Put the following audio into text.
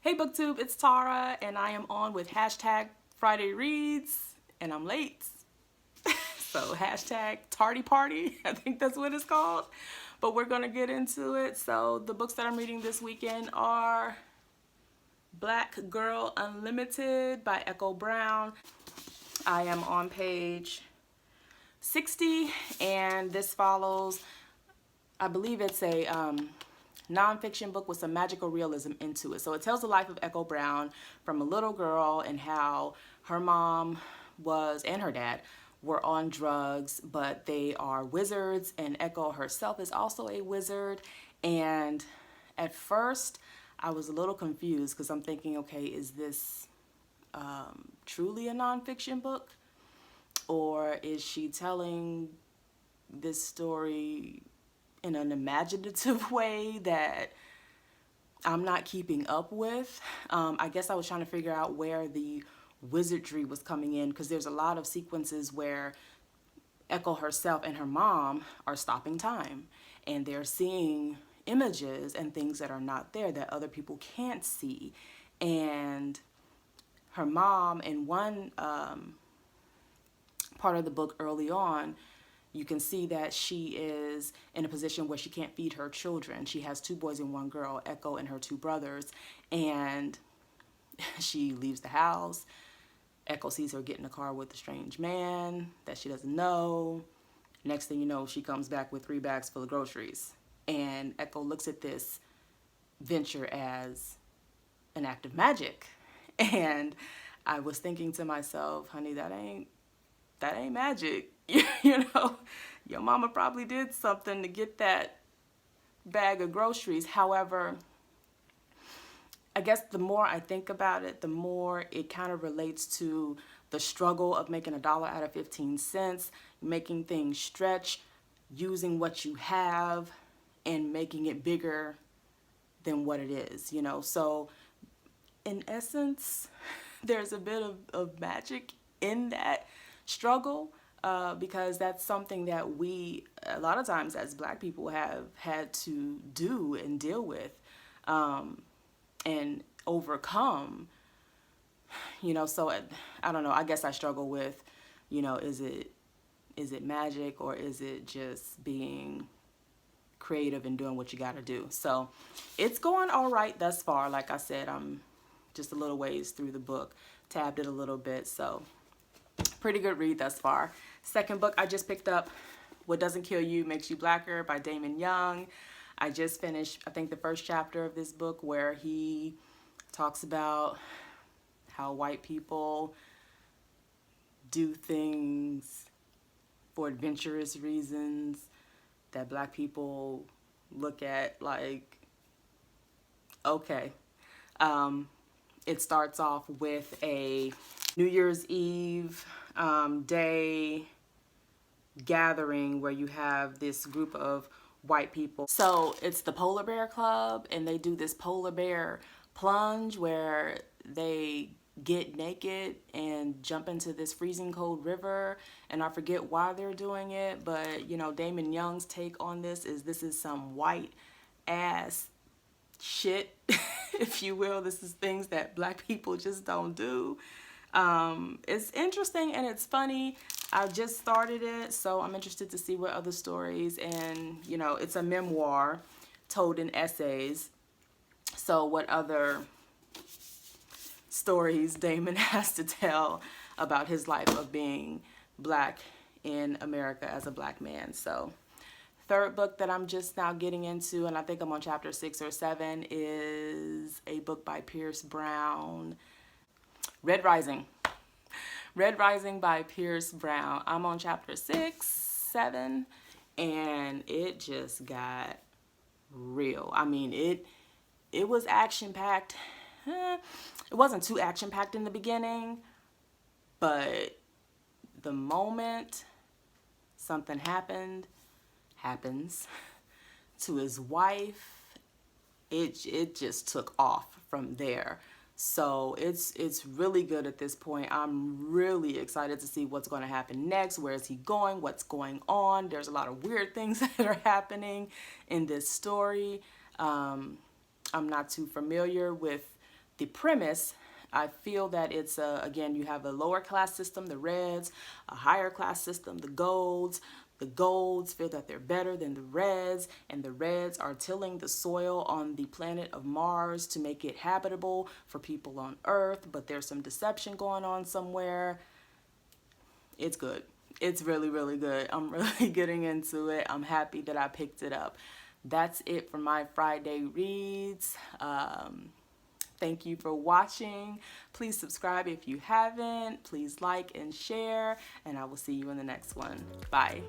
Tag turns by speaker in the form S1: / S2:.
S1: Hey BookTube, it's Tara, and I am on with hashtag Friday Reads, and I'm late. So hashtag Tardy Party, I think that's what it's called. But we're gonna get into it. So the books that I'm reading this weekend are Black Girl Unlimited by Ecco Brown. I am on page 60, and this follows, I believe it's a nonfiction book with some magical realism into it. So it tells the life of Ecco Brown from a little girl and how her mom was and her dad were on drugs, but they are wizards, and Ecco herself is also a wizard. And at first I was a little confused because I'm thinking, okay, is this truly a nonfiction book, or is she telling this story in an imaginative way that I'm not keeping up with? I guess I was trying to figure out where the wizardry was coming in, because there's a lot of sequences where Ecco herself and her mom are stopping time, and they're seeing images and things that are not there that other people can't see. And her mom, in one part of the book early on, you can see that she is in a position where she can't feed her children. She has two boys and one girl, Ecco and her two brothers, and she leaves the house. Ecco sees her get in a car with a strange man that she doesn't know. Next thing you know, she comes back with 3 bags full of groceries. And Ecco looks at this venture as an act of magic. And I was thinking to myself, honey, that ain't magic. You know, your mama probably did something to get that bag of groceries. However, I guess the more I think about it, the more it kind of relates to the struggle of making a dollar out of 15 cents, making things stretch, using what you have and making it bigger than what it is, you know. So in essence, there's a bit of magic in that struggle, because that's something that we, a lot of times as Black people, have had to do and deal with and overcome, you know. So I don't know, I guess I struggle with, you know, is it magic, or is it just being creative and doing what you got to do? So it's going all right thus far. Like I said, I'm just a little ways through the book, tabbed it a little bit, so pretty good read thus far. Second book I just picked up, What Doesn't Kill You Makes You Blacker by Daman Young. I just finished, I think, the first chapter of this book, where he talks about how white people do things for adventurous reasons that Black people look at like, okay. It starts off with a New Year's Eve day gathering where you have this group of white people. So it's the Polar Bear Club, and they do this polar bear plunge where they get naked and jump into this freezing cold river. And I forget why they're doing it, but you know, Daman Young's take on this is some white ass shit, if you will. This is things that Black people just don't do. It's interesting and it's funny. I just started it, so I'm interested to see what other stories, and you know, it's a memoir told in essays, so what other stories Daman has to tell about his life of being Black in America as a Black man. So third book that I'm just now getting into, and I think I'm on chapter 6 or 7, is a book by Pierce Brown, Red Rising. Red Rising by Pierce Brown. I'm on chapter 6, 7, and it just got real. I mean, it was action-packed. It wasn't too action-packed in the beginning, but the moment something happens to his wife, it just took off from there. So it's really good at this point. I'm really excited to see what's going to happen next. Where is he going? What's going on? There's a lot of weird things that are happening in this story. I'm not too familiar with the premise, I feel that it's, again, you have a lower class system, the reds, a higher class system, the golds. The golds feel that they're better than the reds, and the reds are tilling the soil on the planet of Mars to make it habitable for people on Earth, but there's some deception going on somewhere. It's good. It's really, really good. I'm really getting into it. I'm happy that I picked it up. That's it for my Friday reads. Thank you for watching. Please subscribe if you haven't. Please like and share, and I will see you in the next one. Bye.